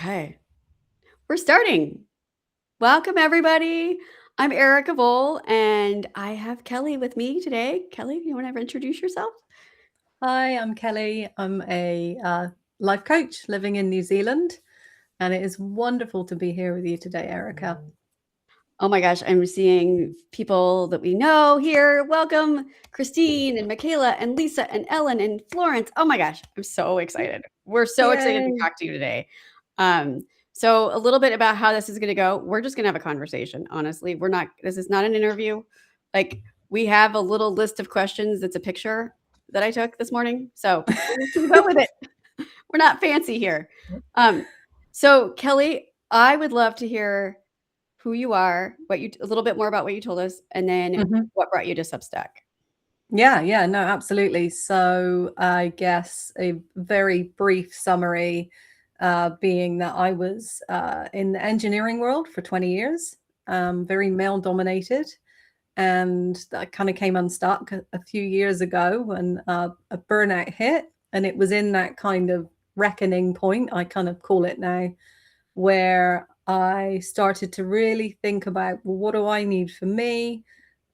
Okay, we're starting. Welcome, everybody. I'm Erica Voell, and I have Kelly with me today. Kelly, you want to ever introduce yourself? Hi, I'm Kelly. I'm a life coach living in New Zealand, and it is wonderful to be here with you today, Erica. Oh my gosh, I'm seeing people that we know here. Welcome, Christine and Michaela and Lisa and Ellen and Florence. Oh my gosh, I'm so excited. We're so excited to Yay! talk to you today. Um, so a little bit about how this is going to go. We're just going to have a conversation. Honestly, this is not an interview. Like, we have a little list of questions. That's a picture that I took this morning. So we're just going to go with it. We're not fancy here. Um, so Kelly, I would love to hear who you are, a little bit more about what you told us, and then Mhm. what brought you to Substack. Yeah, no, absolutely. So I guess a very brief summary being that I was in the engineering world for 20 years, very male dominated. And that kind of came unstuck a few years ago when a burnout hit. And it was in that kind of reckoning point, I kind of call it now, where I started to really think about, well, what do I need for me?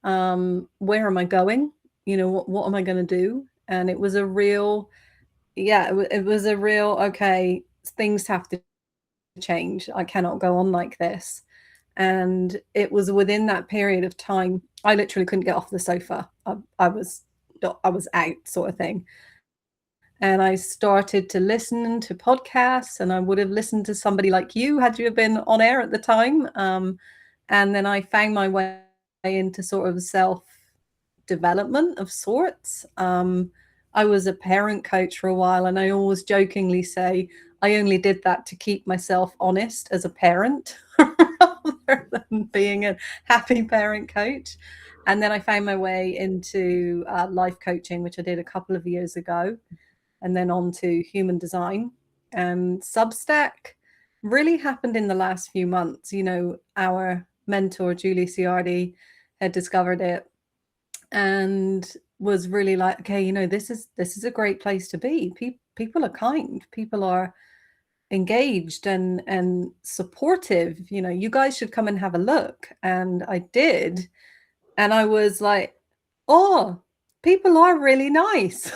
Where am I going? What am I going to do? And it was a real, it was a real, okay, things have to change. I cannot go on like this. And it was within that period of time, I literally couldn't get off the sofa. I was out, sort of thing. And I started to listen to podcasts, and I would have listened to somebody like you had you have been on air at the time. And then I found my way into sort of self development of sorts. I was a parent coach for a while, and I always jokingly say I only did that to keep myself honest as a parent rather than being a happy parent coach. And then I found my way into life coaching, which I did a couple of years ago, and then on to human design. And Substack really happened in the last few months. Our mentor, Julie Ciardi, had discovered it and was really like, okay, this is a great place to be. People are kind, people are engaged and supportive. You guys should come and have a look. And I did, and I was like, oh, people are really nice.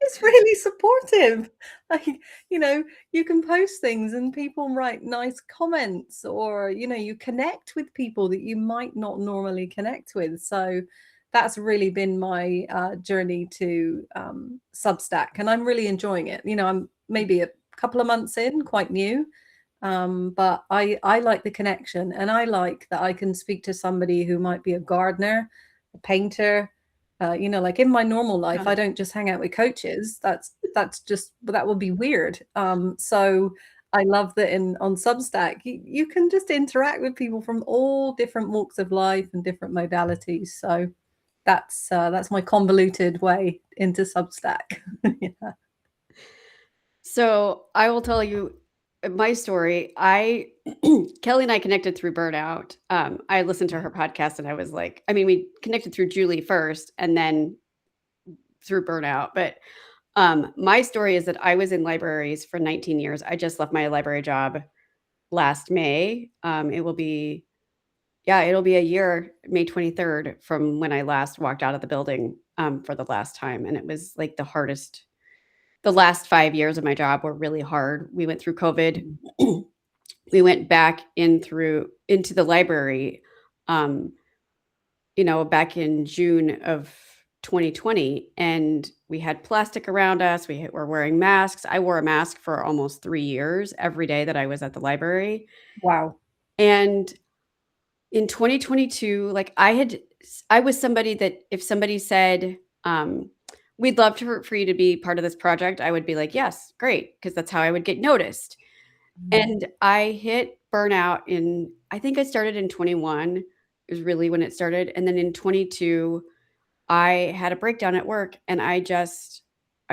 It's really supportive. Like, you can post things and people write nice comments, or you connect with people that you might not normally connect with. So that's really been my journey to Substack, and I'm really enjoying it. I'm maybe a couple of months in, quite new. But I like the connection, and I like that I can speak to somebody who might be a gardener, a painter. Like in my normal life, I don't just hang out with coaches. That would be weird. So I love that on Substack, you can just interact with people from all different walks of life and different modalities. So that's my convoluted way into Substack. Yeah. So I will tell you my story. Kelly and I connected through burnout. I listened to her podcast, and I was like, I mean, we connected through Julie first, and then through burnout. But my story is that I was in libraries for 19 years. I just left my library job last May. It'll be a year, May 23rd, from when I last walked out of the building for the last time. And it was like the last 5 years of my job were really hard. We went through COVID. We went back into the library, um, back in June of 2020, and we had plastic around us. We were wearing masks. I wore a mask for almost 3 years every day that I was at the library. Wow. And in 2022, like I was somebody that if somebody said, we'd love for you to be part of this project, I would be like, yes, great, because that's how I would get noticed. And I hit burnout I think I started in 21 is really when it started. And then in 22, I had a breakdown at work, and I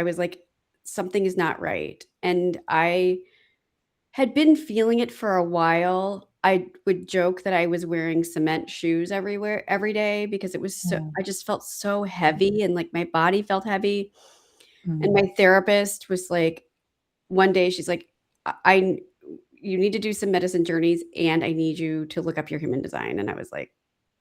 was like, something is not right. And I had been feeling it for a while. I would joke that I was wearing cement shoes every day because I just felt so heavy, and like my body felt heavy. And Mm. my therapist was like, one day she's like, I you need to do some medicine journeys and I need you to look up your human design. And I was like,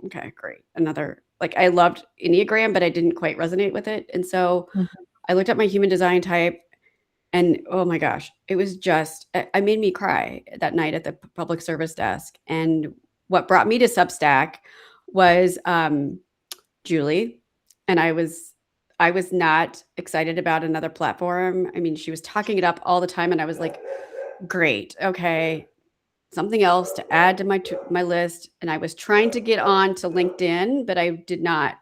okay, great. Another, like, I loved Enneagram, but I didn't quite resonate with it. And so Mhm. I looked up my human design type and oh my gosh, it was just, I made me cry that night at the public service desk. And what brought me to Substack was Julie. And I was not excited about another platform. I mean, she was talking it up all the time. And I was like, great. Okay. Something else to add to my list. And I was trying to get on to LinkedIn, but I did not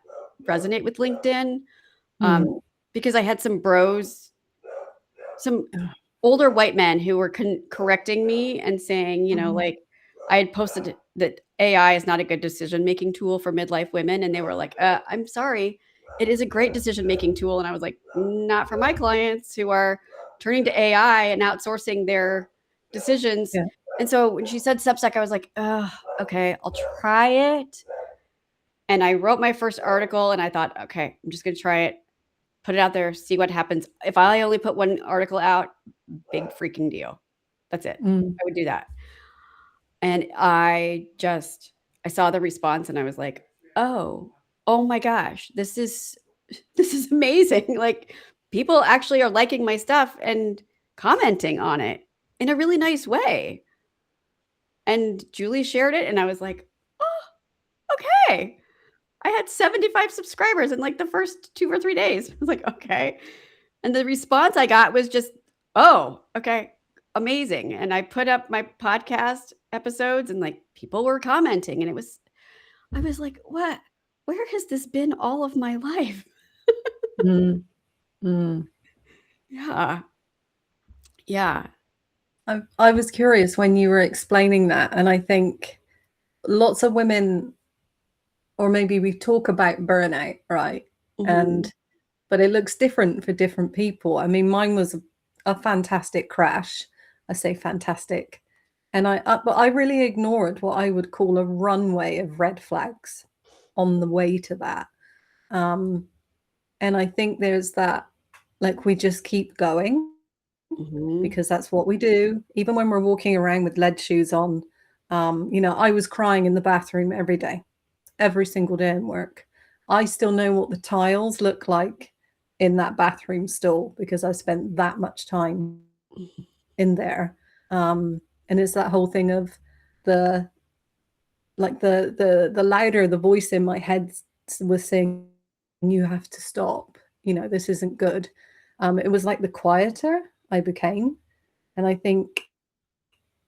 resonate with LinkedIn Mm. because I had some Yeah. older white men who were correcting me and saying, Mhm. like, I had posted that AI is not a good decision-making tool for midlife women. And they were like, I'm sorry, it is a great decision-making tool. And I was like, not for my clients who are turning to AI and outsourcing their decisions. Yeah. And so when she said Substack, I was like, oh, okay, I'll try it. And I wrote my first article and I thought, okay, I'm just going to try it, put it out there, see what happens. If I only put one article out, big freaking deal. That's it. Mm. I would do that. And I saw the response and I was like, oh my gosh, this is amazing. Like, people actually are liking my stuff and commenting on it in a really nice way. And Julie shared it and I was like, oh, okay. I had 75 subscribers in like the first 2 or 3 days. I was like, okay. And the response I got was just, oh, okay, amazing. And I put up my podcast episodes and like people were commenting and I was like, what? Where has this been all of my life? Mm. Mm. Yeah. Yeah. I was curious when you were explaining that, and I think lots of women, or maybe we talk about burnout, right? Mhm. And but it looks different for different people. I mean, mine was a fantastic crash. I say fantastic, and but I really ignored what I would call a runway of red flags on the way to that. Um, and I think there's that, like, we just keep going Mhm. because that's what we do. Even when we're walking around with lead shoes on, I was crying in the bathroom every day, every single day in work. I still know what the tiles look like in that bathroom stall because I spent that much time in there. And it's that whole thing of the the louder the voice in my head was saying, you have to stop, this isn't good. It was like the quieter I became. And I think,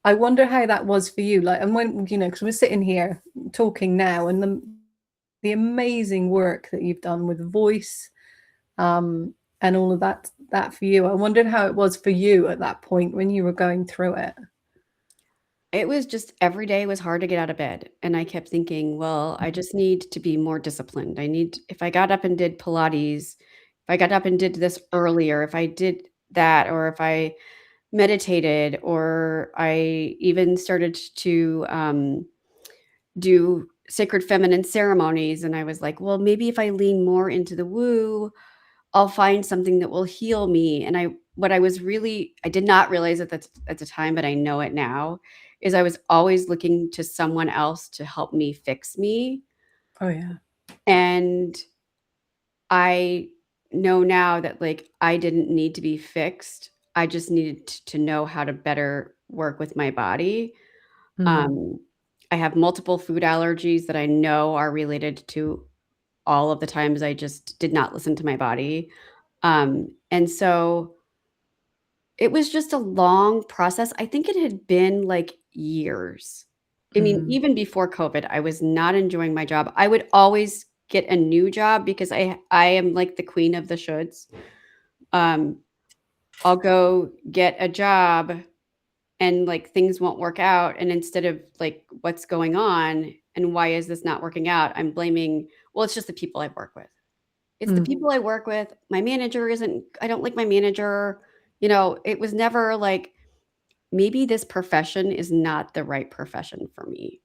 I wonder how that was for you. Like, and when, because we're sitting here talking now, and the amazing work that you've done with voice, and all of that for you. I wondered how it was for you at that point when you were going through it. It was just every day was hard to get out of bed. And I kept thinking, well, I just need to be more disciplined. If I got up and did Pilates, if I got up and did this earlier, if I did that, or if I meditated, or I even started to do sacred feminine ceremonies. And I was like, well, maybe if I lean more into the woo, I'll find something that will heal me. And I did not realize it at the time, but I know it now, is I was always looking to someone else to help me fix me. Oh yeah. And I know now that, like, I didn't need to be fixed. I just needed to know how to better work with my body. Mm. Um, I have multiple food allergies that I know are related to all of the times I just did not listen to my body. And so it was just a long process. I think it had been like years. I mean, Mm. even before COVID, I was not enjoying my job. I would always get a new job because I am like the queen of the shoulds. Um, I'll go get a job and like things won't work out. And instead of like what's going on and why is this not working out, I'm blaming, well, it's just the people I work with. It's the Mm. people I work with. My manager isn't, I don't like my manager. It was never like, maybe this profession is not the right profession for me.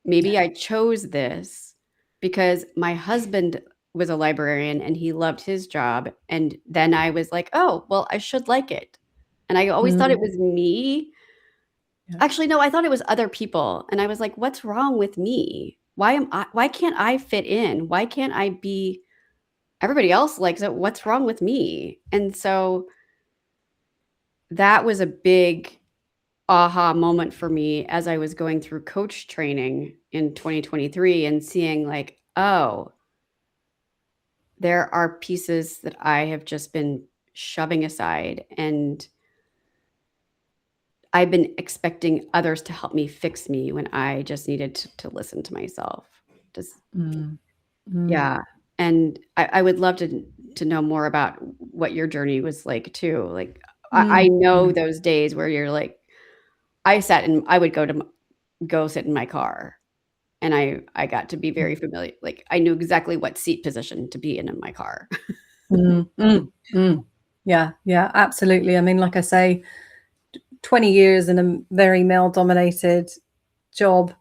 Maybe Yeah. I chose this because my husband was a librarian and he loved his job. And then I was like, oh, well, I should like it. And I always thought it Mm, was me. yeah. Actually, no, I thought it was other people. And I was like, what's wrong with me? Why can't I fit in? Why can't I be everybody else likes it? What's wrong with me? And so that was a big aha moment for me as I was going through coach training in 2023 and seeing like, oh, there are pieces that I have just been shoving aside, and I've been expecting others to help me fix me when I just needed to listen to myself. Just Mm, mm, yeah. And I would love to know more about what your journey was like too. Like I mm, know mm, those days where you're like, I would go sit in my car, and I got to be very familiar. Like I knew exactly what seat position to be in my car. mm, mm. Yeah, yeah, absolutely. I mean, like I say, 20 years in a very male dominated job,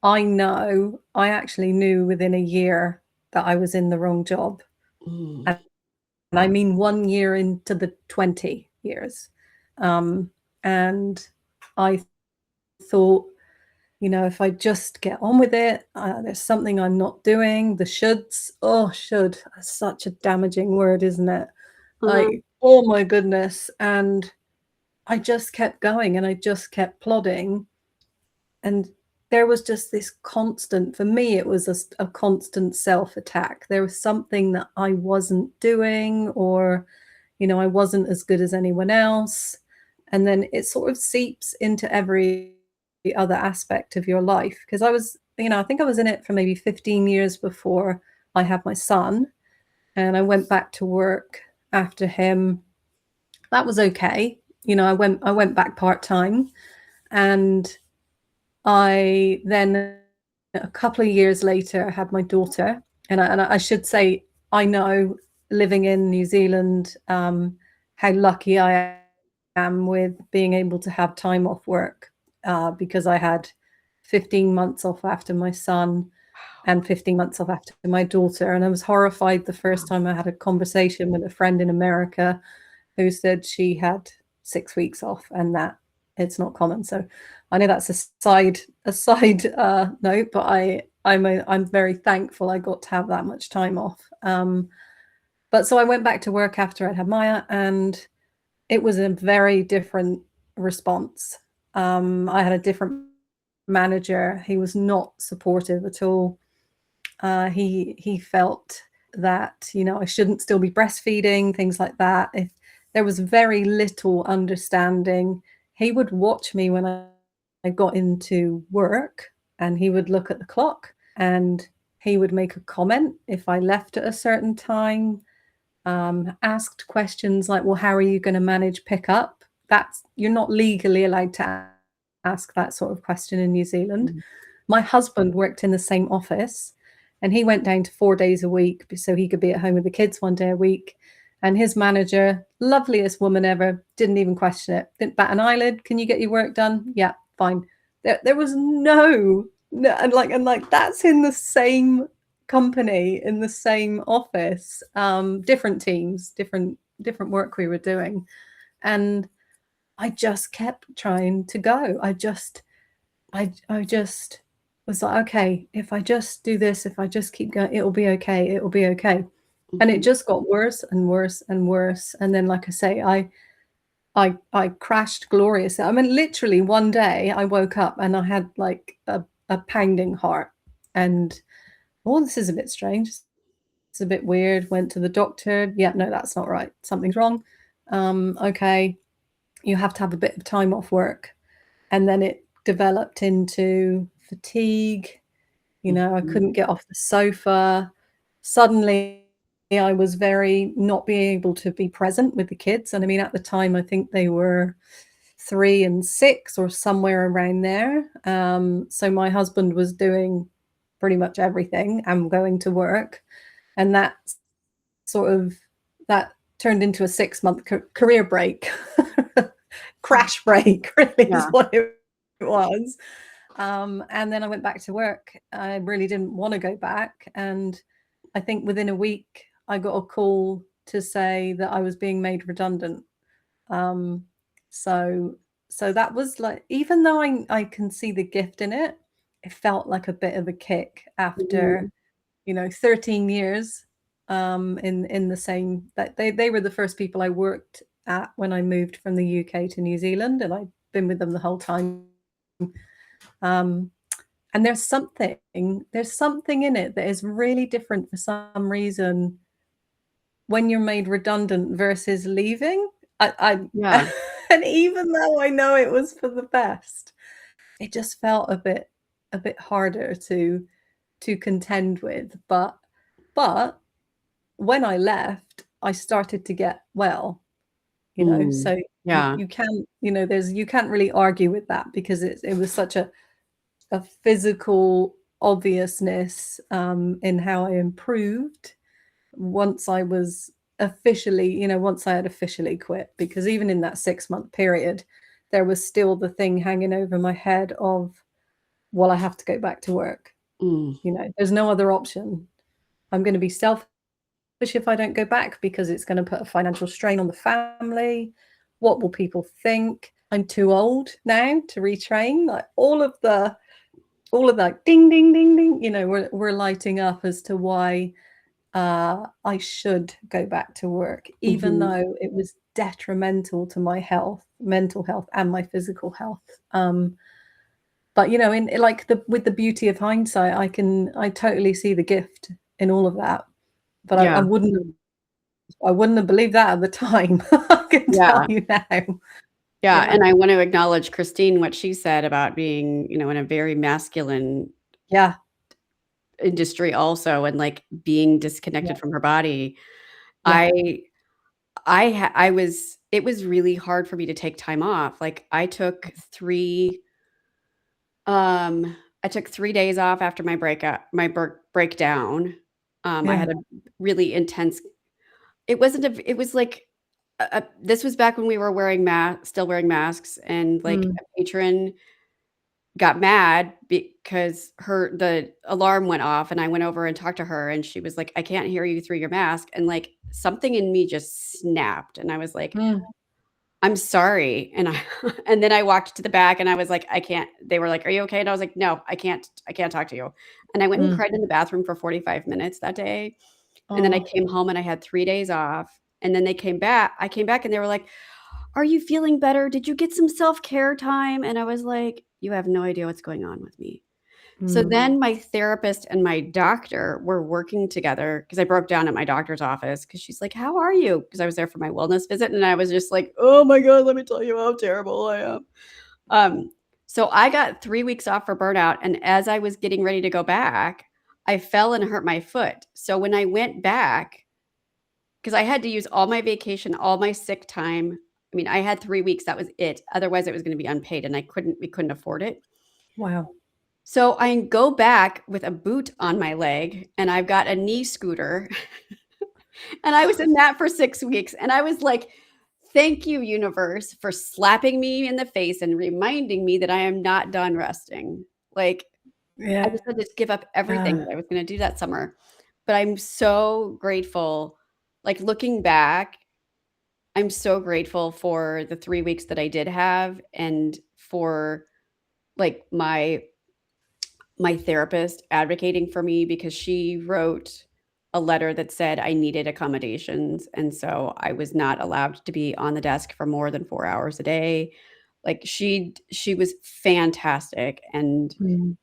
I actually knew within a year that I was in the wrong job. Mm. And I mean 1 year into the 20 years. Um, and I thought, if I just get on with it, there's something I'm not doing. The shoulds, oh, should, that's such a damaging word, isn't it? Uh-huh. Like, oh my goodness. And I just kept going and I just kept plodding. And there was just this constant, for me, it was a constant self attack. There was something that I wasn't doing, or, I wasn't as good as anyone else. And then it sort of seeps into every other aspect of your life. Because I think I was in it for maybe 15 years before I had my son. And I went back to work after him. That was okay. I went back part time, and I then, a couple of years later, had my daughter. And I should say, I know, living in New Zealand, how lucky I am with being able to have time off work, because I had 15 months off after my son and 15 months off after my daughter. And I was horrified the first time I had a conversation with a friend in America who said she had 6 weeks off, and that it's not common. So I know that's a side note, but I'm very thankful I got to have that much time off. But so I went back to work after I'd had Maya, and it was a very different response. I had a different manager. He was not supportive at all. He felt that I shouldn't still be breastfeeding, things like that. If there was very little understanding, he would watch me when I got into work, and he would look at the clock, and he would make a comment if I left at a certain time. Asked questions like, "Well, how are you going to manage pickup?" You're not legally allowed to ask that sort of question in New Zealand. Mm. My husband worked in the same office, and he went down to 4 days a week so he could be at home with the kids 1 day a week. And his manager, loveliest woman ever, didn't even question it. Didn't bat an eyelid. Can you get your work done? Yeah, fine. There was no, and like that's in the same company, in the same office, different teams, different work we were doing. And I just kept trying to go. I just was like, okay, if I just do this, if I just keep going, it'll be okay. It'll be okay. And it Mhm. just got worse and worse and worse. And then, like I say, I crashed gloriously. I mean, literally one day I woke up and I had like a pounding heart. And oh, this is a bit strange. It's a bit weird. Went to the doctor. Yeah, no, that's not right. Something's wrong. Okay, you have to have a bit of time off work. And then it developed into fatigue. I Mhm. couldn't get off the sofa. Suddenly, I was very not being able to be present with the kids. And I mean, at the time, I think they were 3 and 6 or somewhere around there. So my husband was doing pretty much everything and going to work. And sort of that turned into a 6-month career break. Crash break really is Yeah. what it was. And then I went back to work. I really didn't want to go back. And I think within a week, I got a call to say that I was being made redundant. Um, So that was like, even though I can see the gift in it, it felt like a bit of a kick after, Mhm. 13 years in the same, that they were the first people I worked at when I moved from the UK to New Zealand, and I've been with them the whole time. Um, and there's something in it that is really different for some reason when you're made redundant versus leaving. I Yeah. and even though I know it was for the best, it just felt a bit harder to contend with. But when I left, I started to get well, Mm. so Yeah. you can't, you can't really argue with that, because it was such a physical obviousness in how I improved once I was officially, once I had officially quit. Because even in that 6-month period, there was still the thing hanging over my head of, well, I have to go back to work. Mm. There's no other option. I'm going to be selfish if I don't go back, because it's going to put a financial strain on the family. What will people think? I'm too old now to retrain. Like all of that ding ding ding ding, we're lighting up as to why I should go back to work, even Mhm. though it was detrimental to my health, mental health, and my physical health. But in like with the beauty of hindsight, I totally see the gift in all of that. But I Yeah. wouldn't have believed that at the time. I can tell Yeah. you now. Yeah, Yeah, and I want to acknowledge Christine, what she said about being, in a very masculine yeah, industry also, and, like, being yeah, disconnected from her body. yeah, I I was it was really hard for me to take time off. Like, um I took 3 days off after my breakdown. I yeah. had a really intense it was like this was back when we were still wearing masks, and, like, Mm, a patron got mad because the alarm went off, and I went over and talked to her, and she was like, "I can't hear you through your mask," and, like, something in me just snapped, and I was like, mm, "I'm sorry," and I and then I walked to the back, and I was like, "I can't." They were like, "Are you okay?" And I was like, "No, I can't talk to you," and I went and mm. cried in the bathroom for 45 minutes that day, and then I Oh, came home, and I had 3 days off, and then I came back, and they were like, "Are you feeling better? Did you get some self-care time?" And I was like, "You have no idea what's going on with me." So mm, then my therapist and my doctor were working together, because I broke down at my doctor's office, because she's like, "How are you?" Because I was there for my wellness visit, and I was just like, "Oh my god, let me tell you how terrible I am." Um, so I got 3 weeks off for burnout, and as I was getting ready to go back, I fell and hurt my foot. So when I went back, because I had to use all my vacation, all my sick time. I mean, I had 3 weeks, that was it. Otherwise, it was gonna be unpaid, and we couldn't afford it. wow. So I go back with a boot on my leg, and I've got a knee scooter, and I was in that for 6 weeks, and I was like, "Thank you, universe, for slapping me in the face and reminding me that I am not done resting." Like, I Yeah. just had to give up everything that I was gonna do that summer. But I'm so grateful, like, looking back, I'm so grateful for the 3 weeks that I did have, and for, like, my therapist advocating for me, because she wrote a letter that said I needed accommodations, and so I was not allowed to be on the desk for more than 4 hours a day. Like, she was fantastic, and Mm,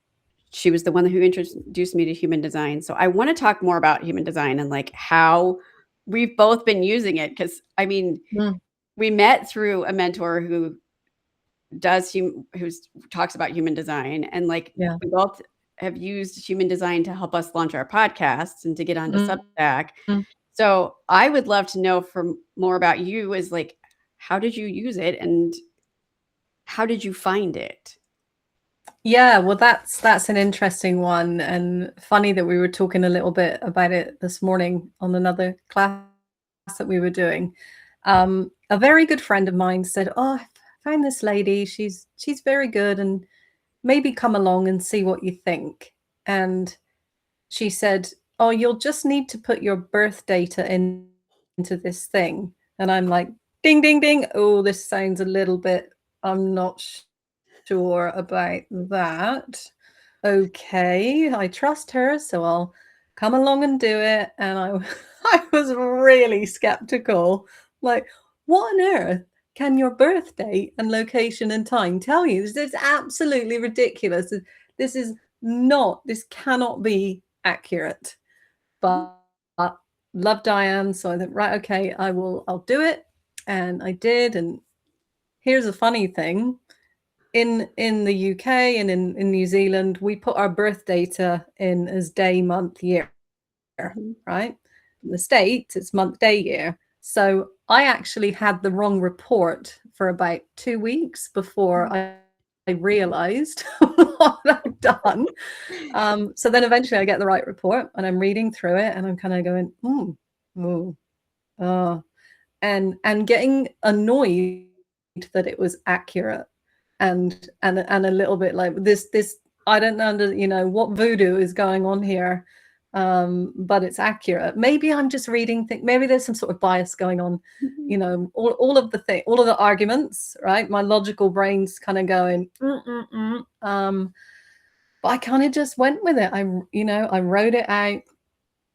she was the one who introduced me to human design. So I wanna talk more about human design, and, like, how we've both been using it. Because I mean, mm, we met through a mentor who's talks about human design, and, like, yeah. we both have used human design to help us launch our podcasts and to get onto Mm, Substack. mm. So, I would love to know from more about you, is, like, how did you use it, and how did you find it? Yeah, well, that's an interesting one, and funny that we were talking a little bit about it this morning on another class that we were doing. A very good friend of mine said, "Oh, I found this lady. She's very good, and maybe come along and see what you think." And she said, "Oh, you'll just need to put your birth data into this thing." And I'm like, Ding, ding, ding. Oh, this sounds a little bit, I'm not sure about that. Okay, I trust her, so I'll come along and do it. And I was really skeptical. Like, what on earth can your birth date and location and time tell you? This is absolutely ridiculous. This is not, this cannot be accurate. But love Diane, so I thought, right, okay, I'll do it. And I did. And here's a funny thing. In the UK and in New Zealand, we put our birth data in as day, month, year, right? In the States, it's month, day, year. So I actually had the wrong report for about 2 weeks before I realized what I'd done. So then eventually I get the right report and I'm reading through it and I'm kind of going, and getting annoyed that it was accurate and a little bit like this I don't know, what voodoo is going on here. But it's accurate. Maybe I'm just reading things. Maybe there's some sort of bias going on. All of the arguments, right? My logical brain's kind of going, but I kind of just went with it. I wrote it out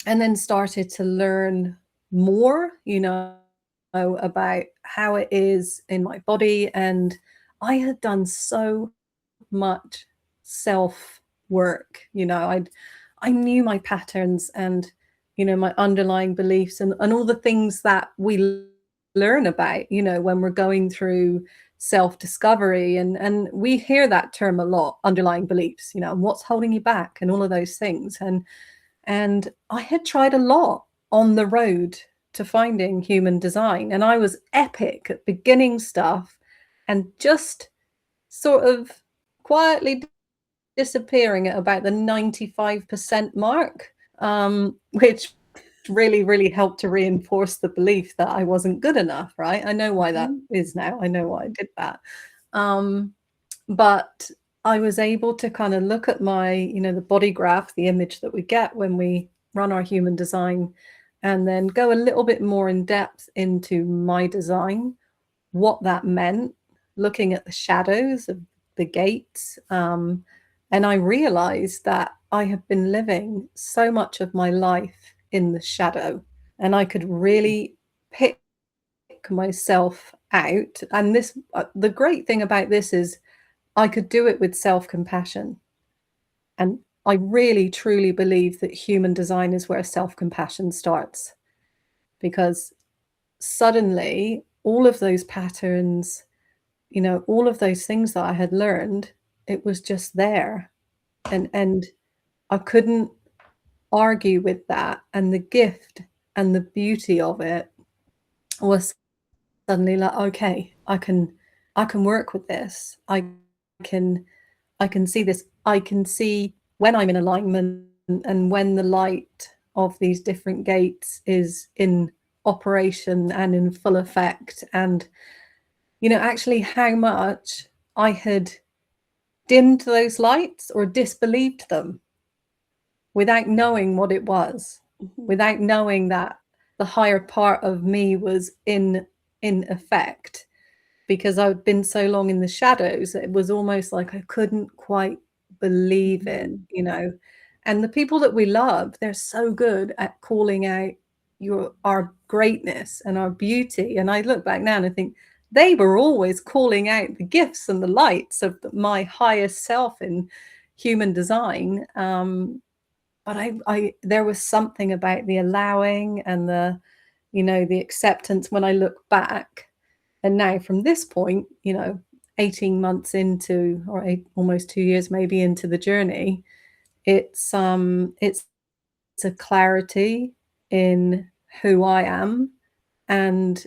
and then started to learn more, about how it is in my body. And I had done so much self work. I knew my patterns and my underlying beliefs and all the things that we learn about when we're going through self-discovery, and we hear that term a lot, underlying beliefs, and what's holding you back and all of those things. And I had tried a lot on the road to finding human design, and I was epic at beginning stuff and just sort of quietly disappearing at about the 95% mark, which really, really helped to reinforce the belief that I wasn't good enough, right? I know why that is now. I know why I did that. But I was able to kind of look at my, the body graph, the image that we get when we run our human design, and then go a little bit more in depth into my design, what that meant, looking at the shadows of the gates. And I realized that I have been living so much of my life in the shadow, and I could really pick myself out. And this, the great thing about this is I could do it with self-compassion. And I really, truly believe that human design is where self-compassion starts, because suddenly all of those patterns, all of those things that I had learned, it was just there. And I couldn't argue with that. And the gift and the beauty of it was suddenly like, okay, I can work with this. I can see this. I can see when I'm in alignment and when the light of these different gates is in operation and in full effect. And actually how much I had dimmed those lights or disbelieved them without knowing what it was, without knowing that the higher part of me was in effect, because I'd been so long in the shadows. It was almost like I couldn't quite believe it, And the people that we love, they're so good at calling out our greatness and our beauty. And I look back now and I think they were always calling out the gifts and the lights of my highest self in human design. But I there was something about the allowing and the acceptance when I look back. And now from this point, 18 months into, or almost 2 years maybe into the journey, it's a clarity in who I am, and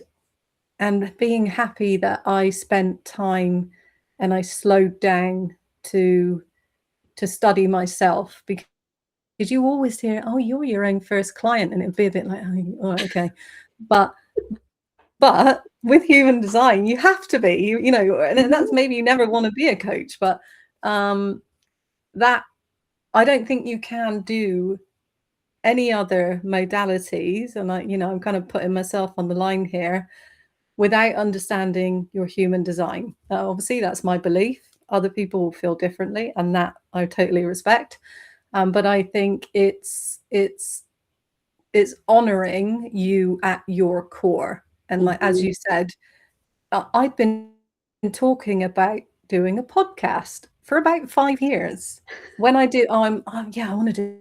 being happy that I spent time and I slowed down to study myself, because you always hear, oh, you're your own first client, and it'd be a bit like, oh, okay. But with human design, you have to be, and that's maybe you never want to be a coach, but that I don't think you can do any other modalities. And I'm kind of putting myself on the line here. without understanding your human design. Obviously, that's my belief. Other people feel differently, and that I totally respect. But I think it's honoring you at your core. And like as Mhm. you said, I've been talking about doing a podcast for about 5 years. When I do, yeah, I want to do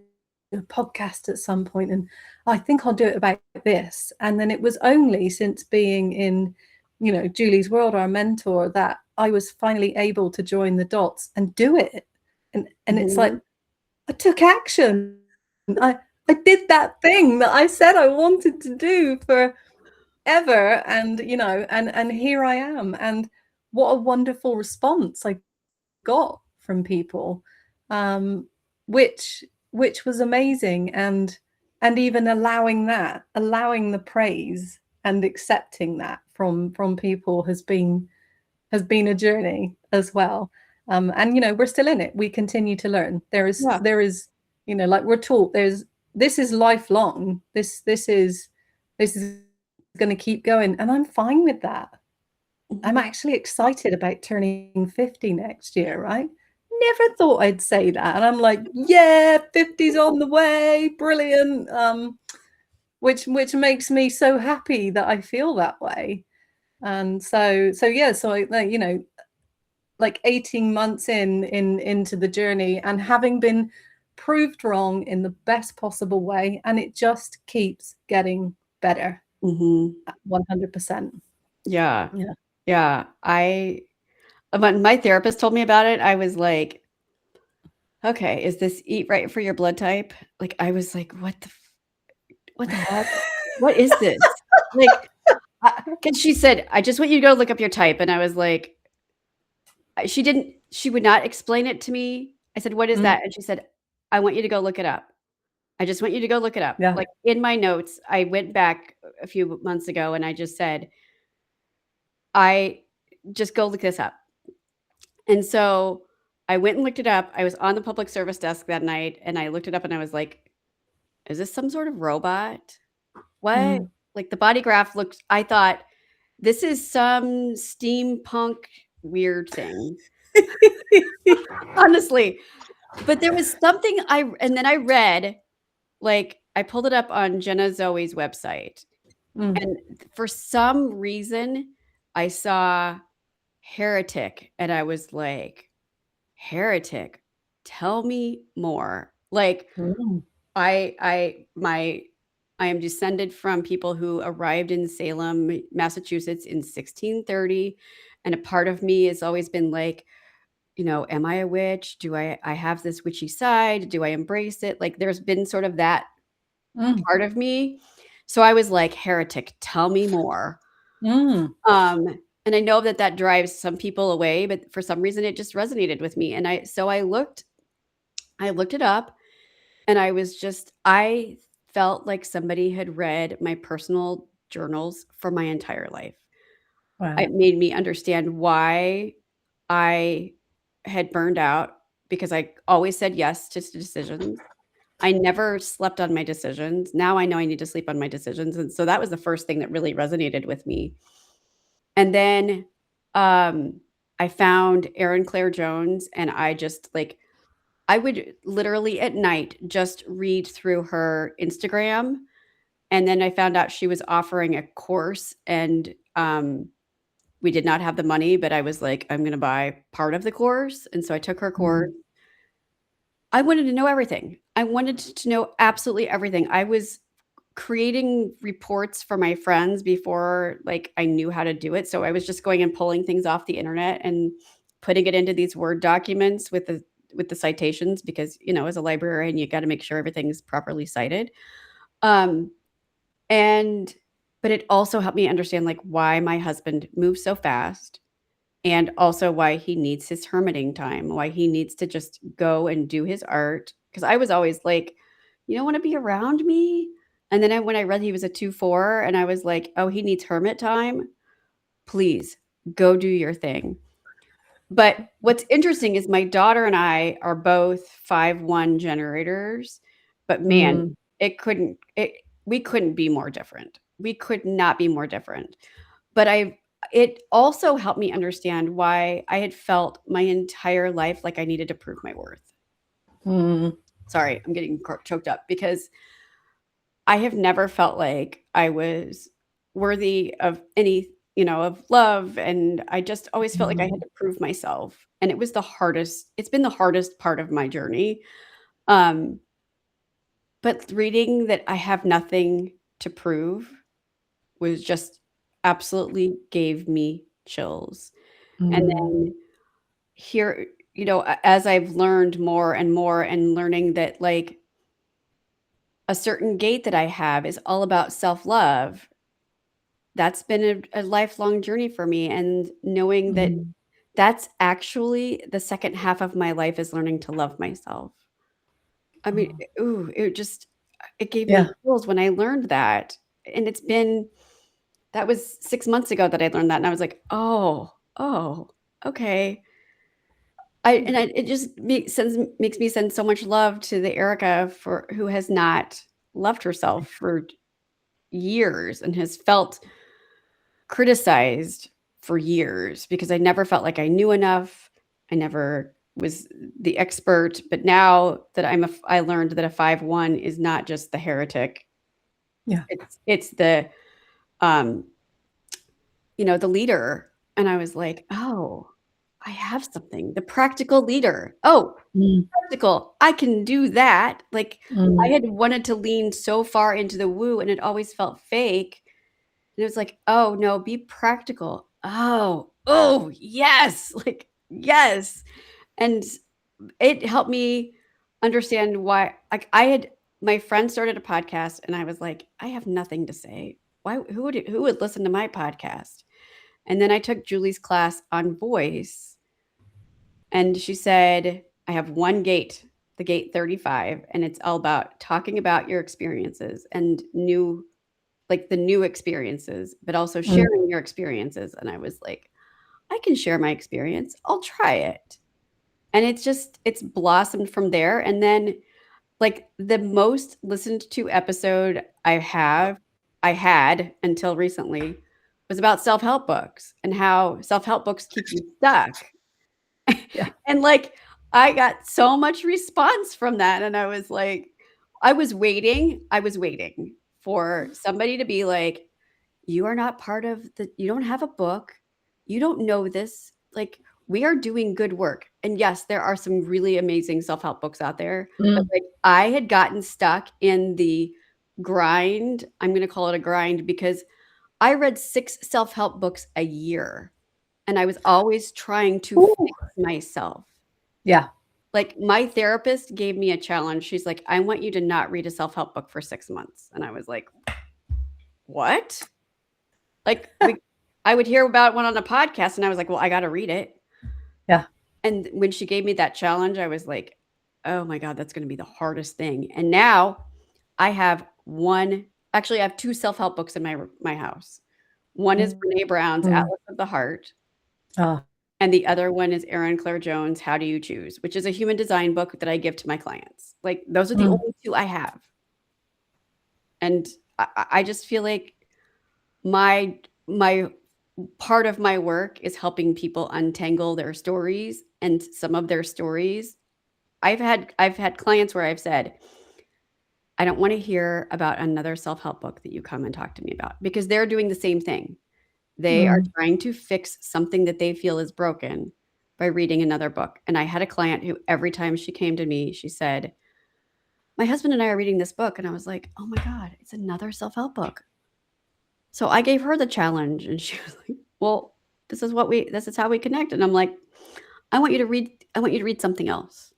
a podcast at some point, and I think I'll do it about this. And then it was only since being in, Julie's world, our mentor, that I was finally able to join the dots and do it. And it's like Mhm. I took action. I did that thing that I said I wanted to do for ever, and and here I am, and what a wonderful response I got from people, um which was amazing, and even allowing the praise and accepting that from people has been a journey as well. And we're still in it. We continue to learn. Yeah. There is like we're taught, this is lifelong. This is going to keep going, and I'm fine with that. I'm Mhm. actually excited about turning 50 next year, right? Never thought I'd say that, and I'm like, yeah, 50's on the way, brilliant. Which makes me so happy that I feel that way. And so yeah, so I, like 18 months into the journey, and having been proved wrong in the best possible way, and it just keeps getting better. Mhm. 100%. Yeah. Yeah. Yeah. When my therapist told me about it, I was like, "Okay, is this eat right for your blood type?" Like, I was like, what the heck? What is this?" Like, because she said, "I just want you to go look up your type," and I was like, she would not explain it to me. I said, "What is Mm, that?" And she said, "I want you to go look it up. I just want you to go look it up." yeah. Like, in my notes, I went back a few months ago and I just said, "I just go look this up." And so I went and looked it up. I was on the public service desk that night and I looked it up and I was like, "Is this some sort of robot? What?" Mm. Like, the body graph looked, I thought, "This is some steampunk weird thing." Honestly. But there was something and then I read, like, I pulled it up on Jenna Zoe's website, Mm. and for some reason, I saw heretic, and I was like, "Heretic? Tell me more." Like, Mm. I am descended from people who arrived in Salem, Massachusetts in 1630, and a part of me has always been like, am I a witch? Do I have this witchy side? Do I embrace it? Like, there's been sort of that Mm. part of me. So I was like, "Heretic, tell me more." Mm. Um, and I know that that drives some people away, but for some reason it just resonated with me. And I looked it up and I felt like somebody had read my personal journals for my entire life. Wow. It made me understand why I had burned out because I always said yes to decisions. I never slept on my decisions. Now I know I need to sleep on my decisions, and so that was the first thing that really resonated with me. And then, um, I found Erin Claire Jones, and I just, like, I would literally at night just read through her Instagram, and then I found out she was offering a course, and, we did not have the money, but I was like, "I'm gonna buy part of the course," and so I took her course. Mm. I wanted to know everything. I wanted to know absolutely everything. I was creating reports for my friends before, like, I knew how to do it, so I was just going and pulling things off the internet and putting it into these Word documents with the citations because, as a librarian, you gotta make sure everything's properly cited. Um, and but it also helped me understand, like, why my husband moves so fast and also why he needs his hermiting time, why he needs to just go and do his art. Because I was always like, "You don't wanna be around me?" And then when I read he was a 2-4 and I was like, "Oh, he needs hermit time? Please, go do your thing." But what's interesting is my daughter and I are both 5-1 generators, but man, Mm. it couldn't it we couldn't be more different. We could not be more different. but it also helped me understand why I had felt my entire life like I needed to prove my worth. Sorry, I'm getting choked up because I have never felt like I was worthy of any, of love, and I just always felt like I had to prove myself, and it's been the hardest part of my journey. Um, but reading that I have nothing to prove was just absolutely gave me chills. And then here, as I've learned more and more and learning that like a certain gate that I have is all about self-love, that's been a lifelong journey for me. And knowing that that's actually the second half of my life is learning to love myself. I mean, it gave me Yeah. chills when I learned that. And that was 6 months ago that I learned that. And I was like, oh, okay. It just makes me send so much love to the Erica for who has not loved herself for years and has felt criticized for years because I never felt like I knew enough. I never was the expert, but now that I learned that a 5-1 is not just the heretic. Yeah. It's the the leader. And I was like, oh, I have something. The practical leader. Oh, practical. I can do that. Like I had wanted to lean so far into the woo and it always felt fake. And it was like, oh no, be practical. Oh, yes. Like, yes. And it helped me understand why, like my friend started a podcast and I was like, I have nothing to say. Who would listen to my podcast? And then I took Julie's class on voice and she said, I have one gate, the gate 35, and it's all about talking about your experiences and the new experiences, but also sharing your experiences. And I was like, I can share my experience. I'll try it. And it's blossomed from there. And then like the most listened to episode I had until recently was about self-help books and how self-help books keep you stuck. Yeah. And like I got so much response from that and I was like I was waiting for somebody to be like, you are not you don't have a book. You don't know this. Like, we are doing good work. And yes, there are some really amazing self-help books out there. But like, I had gotten stuck in the grind. I'm going to call it a grind because I read 6 self-help books a year. And I was always trying to fix myself. Yeah. Like, my therapist gave me a challenge. She's like, I want you to not read a self-help book for 6 months. And I was like, what? Like, I would hear about one on a podcast and I was like, well, I got to read it. Yeah. And when she gave me that challenge, I was like, oh my God, that's going to be the hardest thing. And now I have I have 2 self-help books in my house. One is Brene Brown's Atlas of the Heart. And the other one is Erin Claire Jones' How Do You Choose, which is a human design book that I give to my clients. Like, those are the only 2 I have. And I just feel like my part of my work is helping people untangle their stories, and some of their stories I've had clients where I've said, I don't want to hear about another self-help book that you come and talk to me about, because they're doing the same thing. They are trying to fix something that they feel is broken by reading another book. And I had a client who every time she came to me, she said, my husband and I are reading this book. And I was like, oh my God, it's another self-help book. So I gave her the challenge and she was like, well, this is how we connect. And I'm like, I want you to read something else.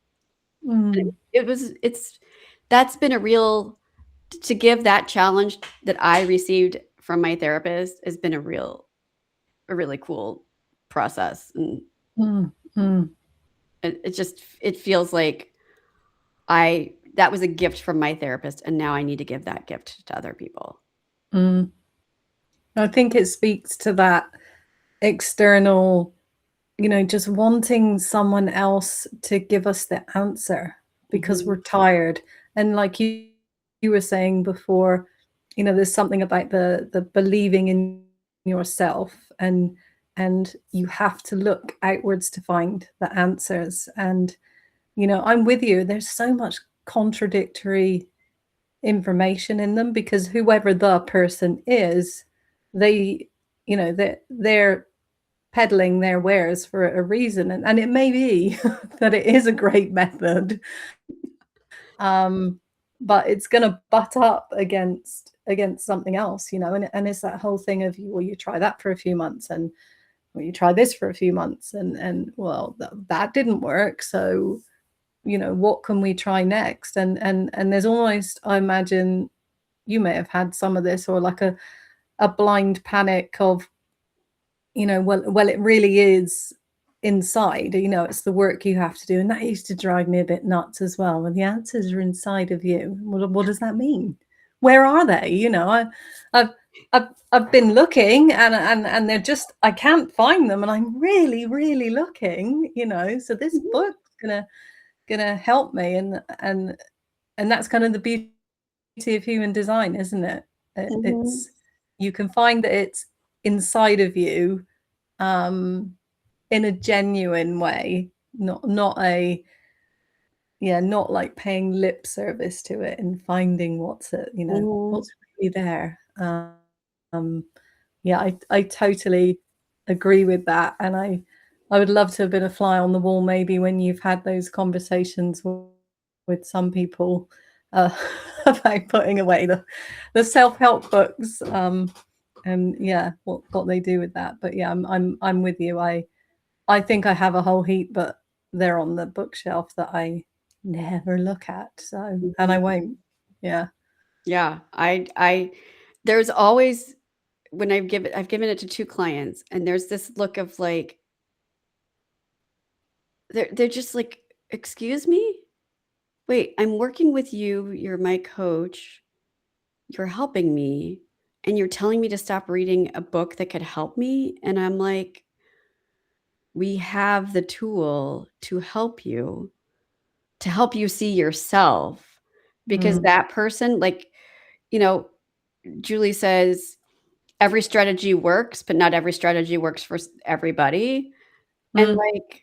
That's been to give that challenge that I received from my therapist has been a really cool process. And it feels like that was a gift from my therapist. And now I need to give that gift to other people. I think it speaks to that external, just wanting someone else to give us the answer because we're tired. And like you were saying before, there's something about the believing in yourself, and you have to look outwards to find the answers. And I'm with you, there's so much contradictory information in them, because whoever the person is, they they're peddling their wares for a reason, and it may be that it is a great method, um, but it's going to butt up against something else, and it's that whole thing of, well, you try that for a few months, and well, you try this for a few months, and well, that didn't work, so what can we try next? And there's almost, I imagine you may have had some of this, or like a blind panic of, well, it really is inside, it's the work you have to do. And that used to drive me a bit nuts as well. When the answers are inside of you, what does that mean? Where are they? I've been looking, and they're just, I can't find them, and I'm really, really looking, so this book's gonna help me. And that's kind of the beauty of human design, isn't it? Mhm. It's, you can find that it's inside of you, in a genuine way, not like paying lip service to it and finding Mhm. what's really there. Um, yeah, I totally agree with that, and I would love to have been a fly on the wall, maybe when you've had those conversations with some people, uh, about putting away the self-help books, and yeah, what they do with that. But yeah, I'm with you. I think I have a whole heap, but they're on the bookshelf that I never look at. So, and I Mhm. won't. Yeah. Yeah, I there's always when I've given it to 2 clients, and there's this look of, like, they're just like, "Excuse me? Wait, I'm working with you, you're my coach, you're helping me, and you're telling me to stop reading a book that could help me?" And I'm like, "We have the tool to help you see yourself." Because Mm, that person, like, you know, Julie says, "Every strategy works, but not every strategy works for everybody." And, mm, like,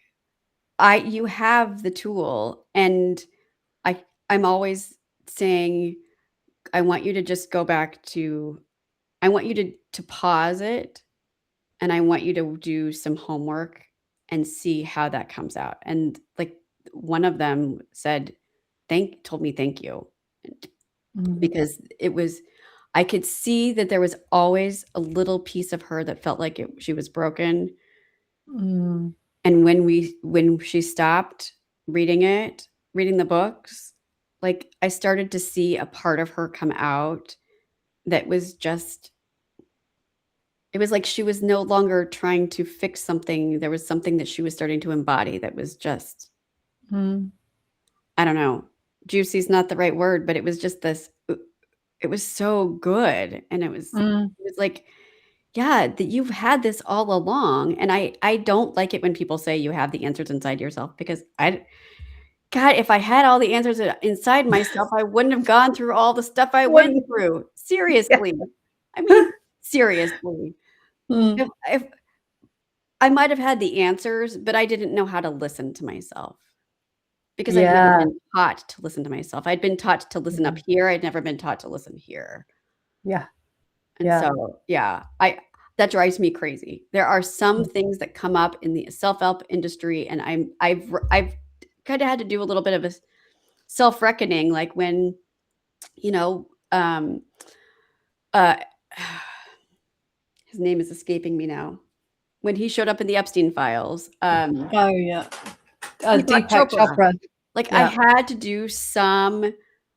I you have the tool, and I'm always saying, "I want you to just go back to I want you to pause it, and I want you to do some homework and see how that comes out." And, like, one of them said, told me thank you, mm, because it was I could see that there was always a little piece of her that felt like she was broken. mm. And when she stopped reading the books, like, I started to see a part of her come out that was just it was like she was no longer trying to fix something, there was something that she was starting to embody that was just Mm, I don't know, juicy's not the right word, but it was just it was so good, and mm. it was like, yeah, that you've had this all along, and I don't like it when people say you have the answers inside yourself, because God, if I had all the answers inside myself, I wouldn't have gone through all the stuff I went Wouldn't. through. Yeah. Seriously. I mean, seriously. Mm. If I might have had the answers, but I didn't know how to listen to myself, because I'd never Yeah. been taught to listen to myself. I'd been taught to listen up Mm. here, I'd never been taught to listen here. Yeah. And Yeah. so, yeah, I that drives me crazy. There are some Mm. things that come up in the self-help industry, and I've kinda had to do a little bit of a self-reckoning, like, when, you know, uh, his name is escaping me now. When he showed up in the Epstein files, Oh, yeah. Deepak Deepak Chopra. Chopra. Like, I Yeah. had to do some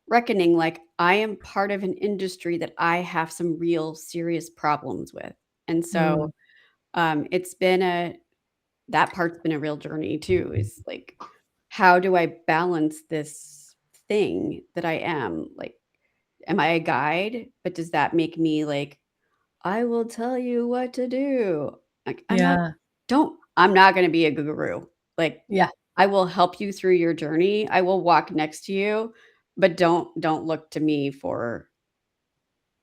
reckoning, like, I am part of an industry that I have some real serious problems with. And Mm. so, it's been a that part's been a real journey too, is like, how do I balance this thing that I am? Like, am I a guide? But does that make me like, I will tell you what to do? Like, Yeah. I'm not gonna be a guru. Like, Yeah. I will help you through your journey. I will walk next to you, but don't look to me for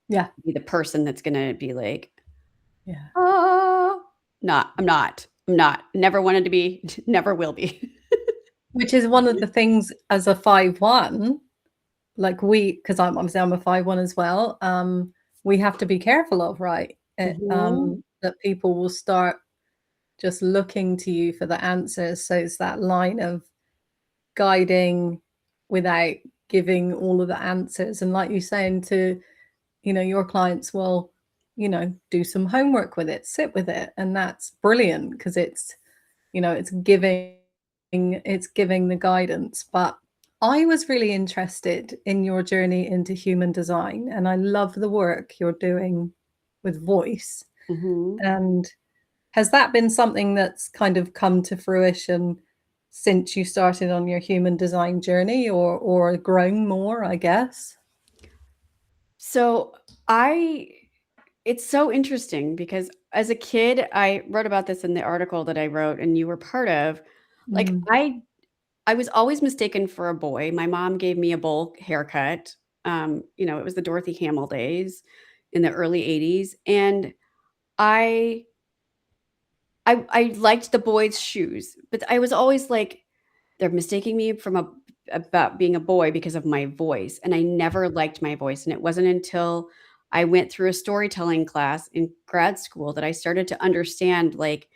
Yeah. be the person that's gonna be like, Yeah. Oh, I'm not. Never wanted to be, never will be. Which is one of the things as a 5-1, like because I'm obviously I'm a 5-1 as well. We have to be careful of, right? Mhm. That people will start just looking to you for the answers. So it's that line of guiding without giving all of the answers. And like you're saying to, your clients will, do some homework with it, sit with it. And that's brilliant because it's giving the guidance. But I was really interested in your journey into human design, and I love the work you're doing with voice. Mhm. And has that been something that's kind of come to fruition since you started on your human design journey, or grown more, I guess? So I it's so interesting because as a kid, I wrote about this in the article that I wrote and you were part of. Like Mm, I was always mistaken for a boy. My mom gave me a bowl haircut. It was the Dorothy Hamill days in the early 80s. And I I liked the boys' shoes, but I was always like, they're mistaking me from about being a boy because of my voice, and I never liked my voice, and it wasn't until I went through a storytelling class in grad school that I started to understand, like,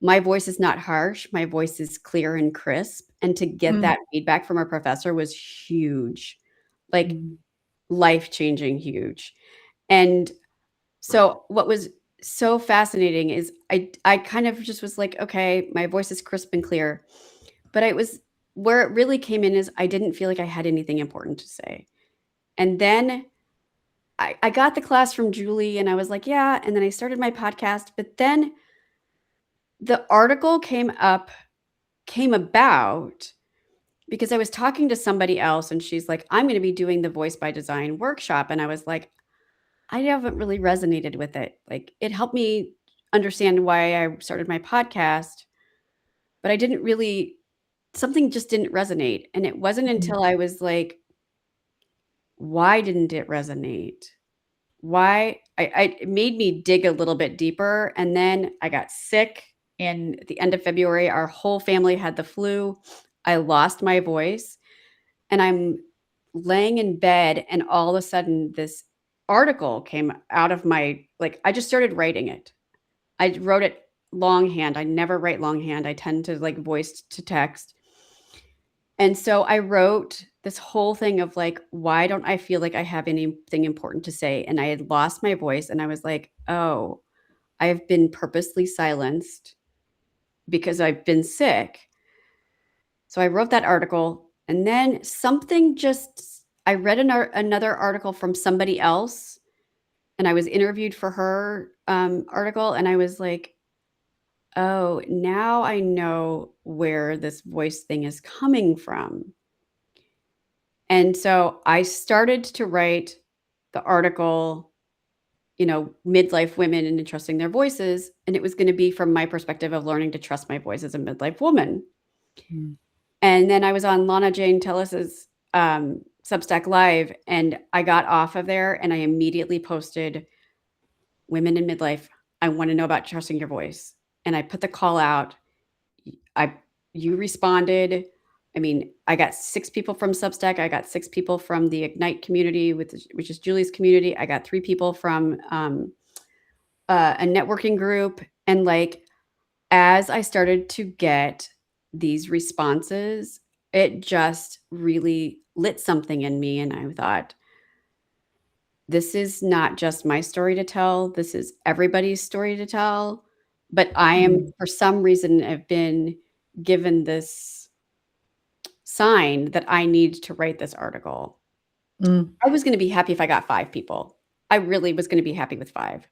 my voice is not harsh, my voice is clear and crisp, and to get mm, that feedback from a professor was huge, like, mm, life-changing huge, and so what was so fascinating is I kind of just was like, "Okay, my voice is crisp and clear." But I was where it really came in is I didn't feel like I had anything important to say. And then I got the class from Julie and I was like, "Yeah," and then I started my podcast, but then the article came about because I was talking to somebody else and she's like, "I'm gonna be doing the Voice by Design workshop," and I was like, I haven't really resonated with it. Like, it helped me understand why I started my podcast, but I didn't really something just didn't resonate, and it wasn't mm, until I was like, "Why didn't it resonate?" Why I it made me dig a little bit deeper, and then I got sick in the end of February, our whole family had the flu, I lost my voice, and I'm laying in bed, and all of a sudden, this article came out of my I just started writing it. I wrote it longhand, I never write longhand, I tend to, voice to text, and so I wrote this whole thing of, like, why don't I feel like I have anything important to say? And I had lost my voice, and I was like, "Oh, I've been purposely silenced because I've been sick." So I wrote that article, and then something just I read another article from somebody else, and I was interviewed for her, article, and I was like, "Oh, now I know where this voice thing is coming from." And so I started to write the article, Midlife Women and Entrusting Their Voices, and it was gonna be from my perspective of learning to trust my voice as a midlife woman. mm, And then I was on Lana Jane Tellis's, Substack Live, and I got off of there, and I immediately posted, "Women in midlife, I wanna know about trusting your voice." And I put the call out. I You responded. I mean, I got 6 people from Substack, I got 6 people from the Ignite community, which is Julie's community, I got 3 people from, a networking group, and, as I started to get these responses, it just really lit something in me, and I thought, "This is not just my story to tell, this is everybody's story to tell," but I am, mm, for some reason, have been given this sign that I need to write this article. mm, I was gonna be happy if I got 5 people. I really was gonna be happy with 5.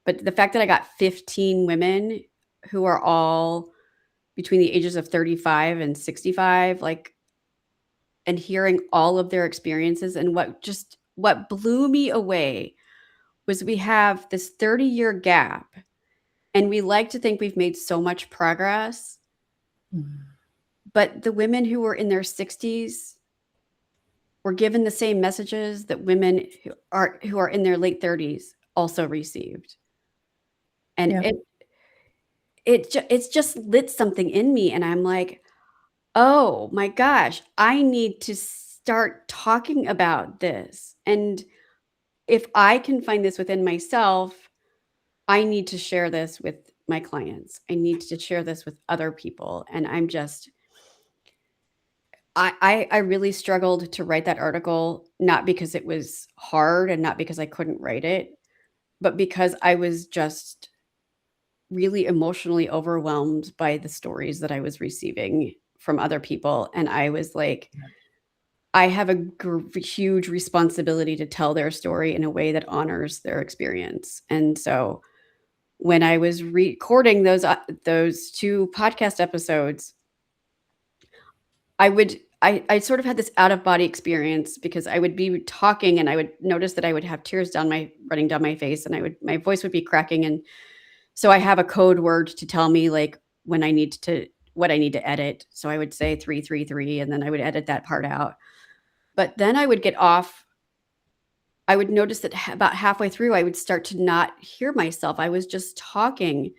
But the fact that I got 15 women who are all between the ages of 35 and 65, and hearing all of their experiences, and what blew me away was we have this 30-year gap, and we like to think we've made so much progress, mm. but the women who were in their 60s were given the same messages that women who are in their late 30s also received. And Yeah. it's just lit something in me, and I'm like, "Oh my gosh, I need to start talking about this, and if I can find this within myself, I need to share this with my clients. I need to share this with other people." And I'm just I really struggled to write that article, not because it was hard and not because I couldn't write it, but because I was just really emotionally overwhelmed by the stories that I was receiving from other people, and I was like, I have a huge responsibility to tell their story in a way that honors their experience. And so when I was recording those 2 podcast episodes, I sort of had this out of body experience because I would be talking and I would notice that I would have tears running down my face, and my voice would be cracking, and so I have a code word to tell me, like, when I need to what I need to edit. So I would say 333, and then I would edit that part out. But then I would get off. I would notice that about halfway through, I would start to not hear myself. I was just talking.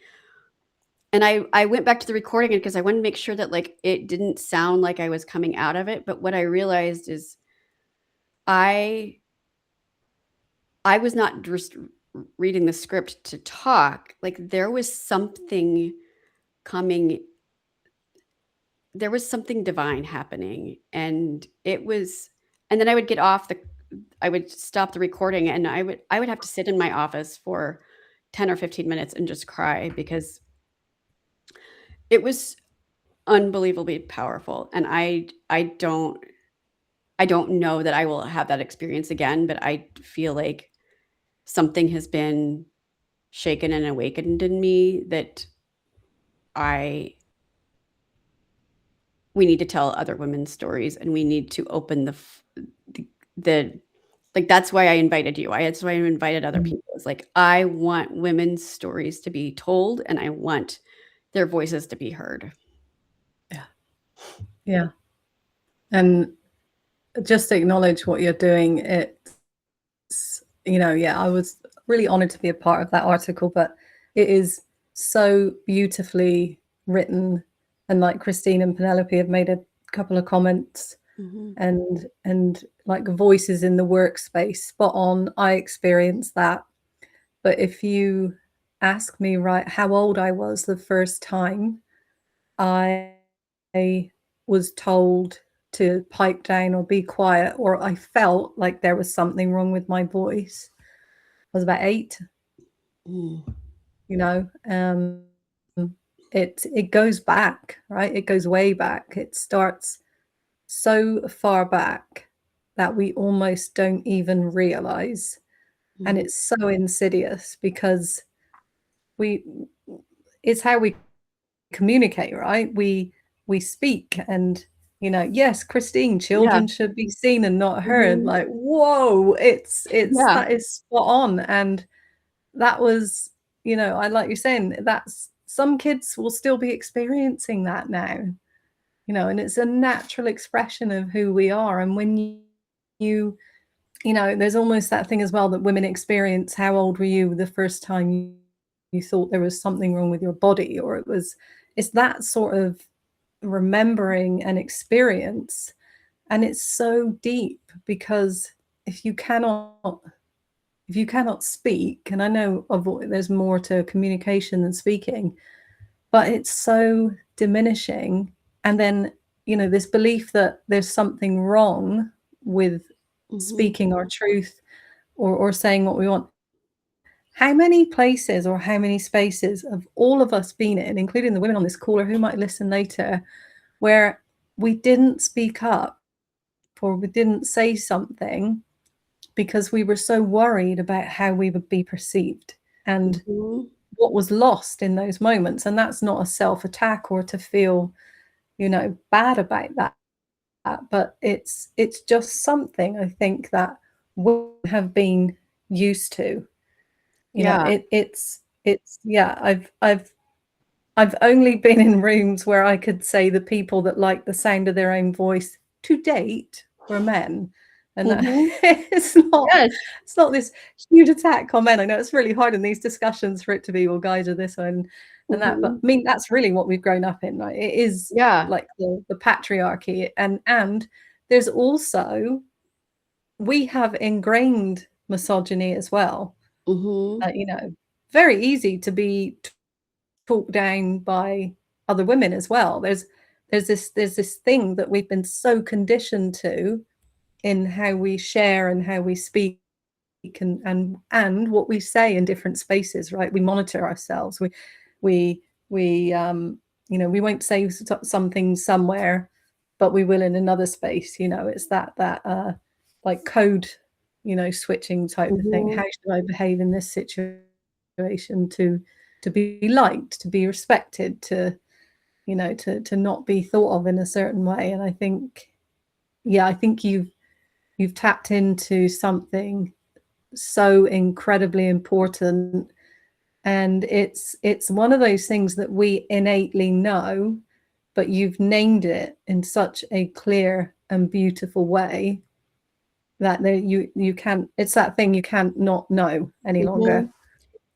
And I went back to the recording because I wanted to make sure that, like, it didn't sound like I was coming out of it. But what I realized is I I was not just reading the script to talk. Like, coming there was something divine happening, and then I would stop the recording, and I would have to sit in my office for 10 or 15 minutes and just cry because it was unbelievably powerful. And I don't know that I will have that experience again, but I feel like something has been shaken and awakened in me that I we need to tell other women's stories, and we need to open the like, that's why I invited you. That's why I invited other Mm. people. It's like, I want women's stories to be told, and I want their voices to be heard. Yeah. Yeah. And just acknowledge what you're doing. It's, yeah, I was really honored to be a part of that article, but it is so beautifully written. And like Christine and Penelope have made a couple of comments, and like voices in the workspace, spot on. I experienced that. But if you ask me, right, how old I was the first time I was told to pipe down or be quiet, or I felt like there was something wrong with my voice, I was about 8. Mm. It goes back, right? It goes way back. It starts so far back that we almost don't even realize. And it's so insidious because it's how we communicate, right? We speak, and yes, Christine, Yeah. children should be seen and not heard. Mhm. Like, whoa, Yeah. that is spot on. And that was, I like you're saying, that's some kids will still be experiencing that now, and it's a natural expression of who we are. And when you there's almost that thing as well that women experience. How old were you the first time you thought there was something wrong with your body? Or it's that sort of remembering and experience. And it's so deep because if you cannot speak, and I know there's more to communication than speaking, but it's so diminishing. And then this belief that there's something wrong with speaking our truth, or saying what we want. How many places or how many spaces have all of us been in, including the women on this call or who might listen later, where we didn't speak up or we didn't say something because we were so worried about how we would be perceived and what was lost in those moments? And that's not a self-attack or to feel, bad about that. But it's just something I think that we have been used to. Yeah. It's yeah. I've only been in rooms where I could say the people that like the sound of their own voice to date were men, And that Mhm. it's not Yes. it's not this huge attack on men. I know it's really hard in these discussions for it to be, well, guys are this and that, but Mhm. I mean that's really what we've grown up in, right? It is Yeah. like the patriarchy, and there's also, we have ingrained misogyny as well. Mhm. You know, very easy to be talked down by other women as well. There's this thing that we've been so conditioned to in how we share and how we speak and what we say in different spaces, right? We monitor ourselves. We we won't say some things somewhere, but we will in another space. It's that like code, switching type of thing. Mhm. How should I behave in this situation to be liked, to be respected, to not be thought of in a certain way? And I think, yeah, I think you've tapped into something so incredibly important, and it's one of those things that we innately know, but you've named it in such a clear and beautiful way that you can't, it's that thing you can't not know any longer. Mhm.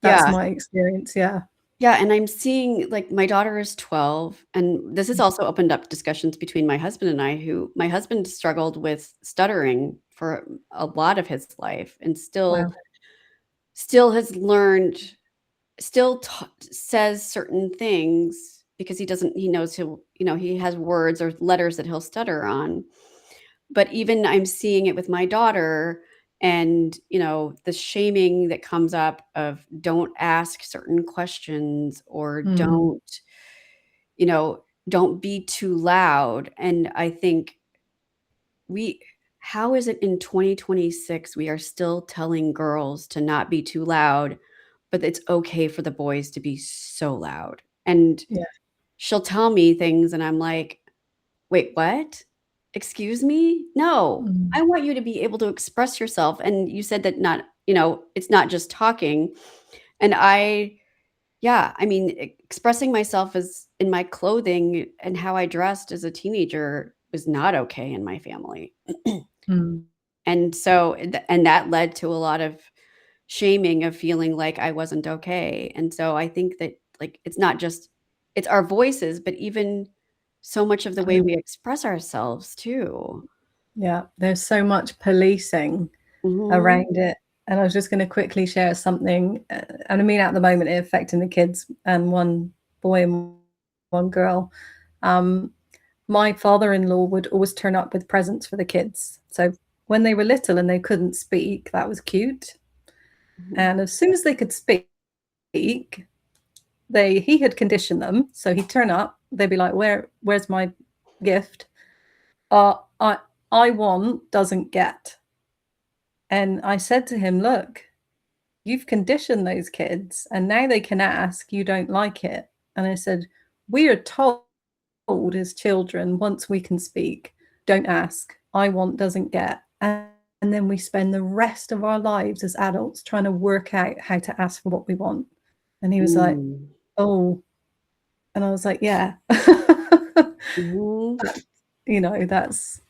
That's Yeah. my experience. Yeah. Yeah, and I'm seeing like, my daughter is 12, and this has also opened up discussions between my husband and I, who my husband struggled with stuttering for a lot of his life and still Wow. still has learned still ta says certain things because he knows he has words or letters that he'll stutter on. But even I'm seeing it with my daughter and, the shaming that comes up of don't ask certain questions or Mm, you know, don't be too loud. And I think we how is it in 2026 we are still telling girls to not be too loud, but it's okay for the boys to be so loud? And yeah. she'll tell me things and I'm like, "Wait, what? Excuse me? No, Mm, I want you to be able to express yourself." And you said that it's not just talking. And yeah, I mean, expressing myself as in my clothing and how I dressed as a teenager was not okay in my family. mm, And so and that led to a lot of shaming of feeling like I wasn't okay. And so I think that, like, it's our voices, but even so much of the way we express ourselves too. yeah, there's so much policing Mhm. around it. And I was just going to quickly share something, and I mean, at the moment, it affecting the kids, and one boy and one girl. Um, my father-in-law would always turn up with presents for the kids. So when they were little and they couldn't speak, that was cute. Mhm. And as soon as they could speak, he had conditioned them. So he'd turn up, they'd be like, where's my gift? I want doesn't get. And I said to him, look, you've conditioned those kids and now they can ask, you don't like it. And I said, we are told as children, once we can speak, don't ask, I want doesn't get. And then we spend the rest of our lives as adults trying to work out how to ask for what we want. And he was like, Mm. oh. And I was like, yeah. Mhm. That's,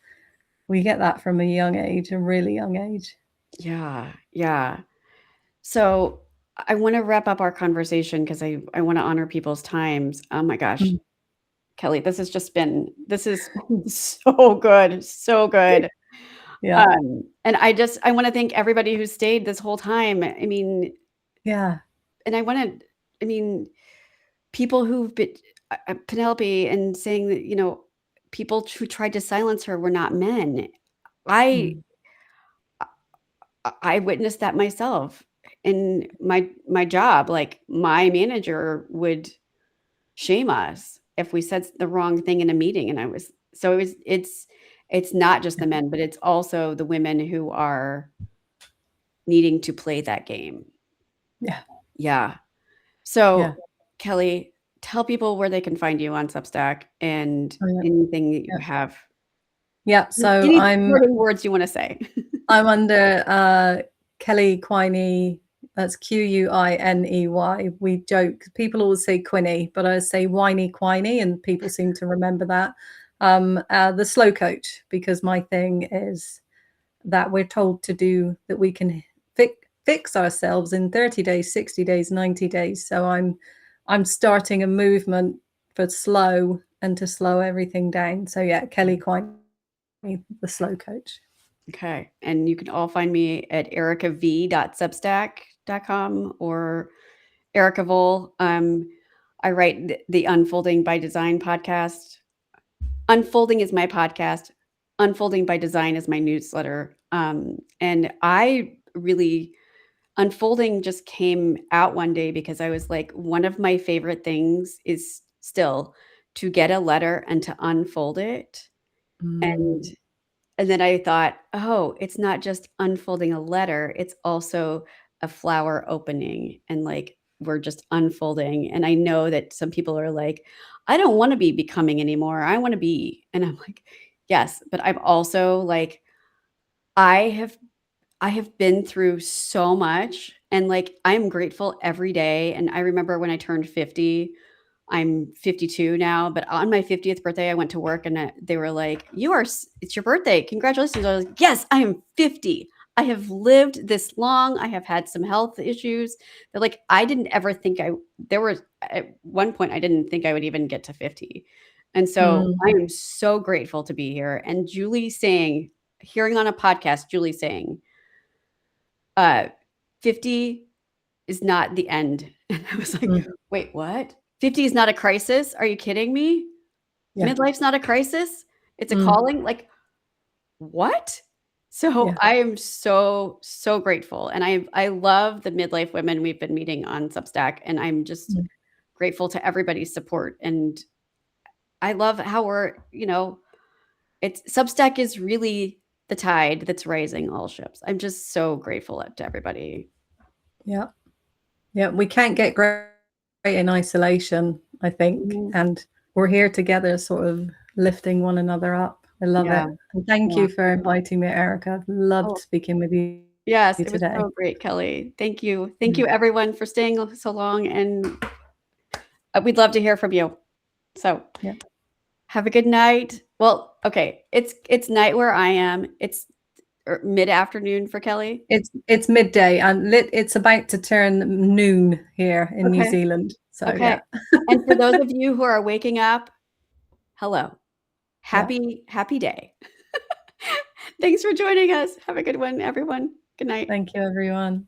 we get that from a young age, a really young age. Yeah, yeah. So, I wanna wrap up our conversation because I wanna honor people's times. Oh my gosh, Mm, Kelly, this is so good, so good. yeah. And I wanna thank everybody who stayed this whole time. I mean, Yeah. and I mean, people who've been Penelope, and saying that, people who tried to silence her were not men. I Mm, I witnessed that myself in my job. Like, my manager would shame us if we said the wrong thing in a meeting, and I was so it's not just the men, but it's also the women who are needing to play that game. yeah. Yeah. Yeah. So, Kelly, tell people where they can find you on Substack and Oh, yeah. anything that you Yeah. have Yeah. So any I'm parting words you wanna say. I'm under Kelly Quiney. That's Quiney. We joke. People always say Quinny, but I say whiny Quiney, and people seem to remember that. The slow coach, because my thing is that we're told to do, that we can fix ourselves in 30 days, 60 days, 90 days. So I'm starting a movement for slow and to slow everything down. So yeah, Kelly Quiney, the slow coach. Okay. And you can all find me at ericav.substack.com or Erica Voell. I write the Unfolding by Design podcast. Unfolding is my podcast. Unfolding by Design is my newsletter. And I really, Unfolding just came out one day because I was like, one of my favorite things is still to get a letter and to unfold it. And Mm. then I thought, oh, it's not just unfolding a letter, it's also a flower opening and like we're just unfolding. And I know that some people are like, I don't want to be becoming anymore. I want to be. And I'm like, yes, but I'm also like, I have I have been through so much and like I'm grateful every day. And I remember when I turned 50, I'm 52 now, but on my 50th birthday, I went to work and they were like, it's your birthday. Congratulations. I was like, yes, I am 50. I have lived this long. I have had some health issues. But like, I didn't ever think there was at one point, I didn't think I would even get to 50. And so Mm. I am so grateful to be here. And hearing on a podcast, Julie saying, 50 is not the end. And I was like, Mm. wait, what? 50 is not a crisis? Are you kidding me? Yeah. Midlife's not a crisis? It's a Mm. calling? Like, what? So Yeah. I am so, so grateful. And I love the Midlife Women we've been meeting on Substack. And I'm just Mm. grateful to everybody's support. And I love how it's Substack is really the tide that's raising all ships. I'm just so grateful to everybody. Yeah. Yeah. We can't get great in isolation, I think. Mhm. And we're here together, sort of lifting one another up. I love Yeah. it. And thank Yeah. you for inviting me, Erica. I've loved Oh, speaking with you yes, it was today. so great, Kelly. Thank you. Thank Mm. you everyone for staying so long, and we'd love to hear from you. So, Yeah. have a good night. Well, okay, it's night where I am. It's mid-afternoon for Kelly. It's midday and it's about to turn noon here in New Okay. Zealand. So Okay. yeah. And for those of you who are waking up, hello. Yeah. Happy day. Thanks for joining us. Have a good one, everyone. Good night. Thank you, everyone.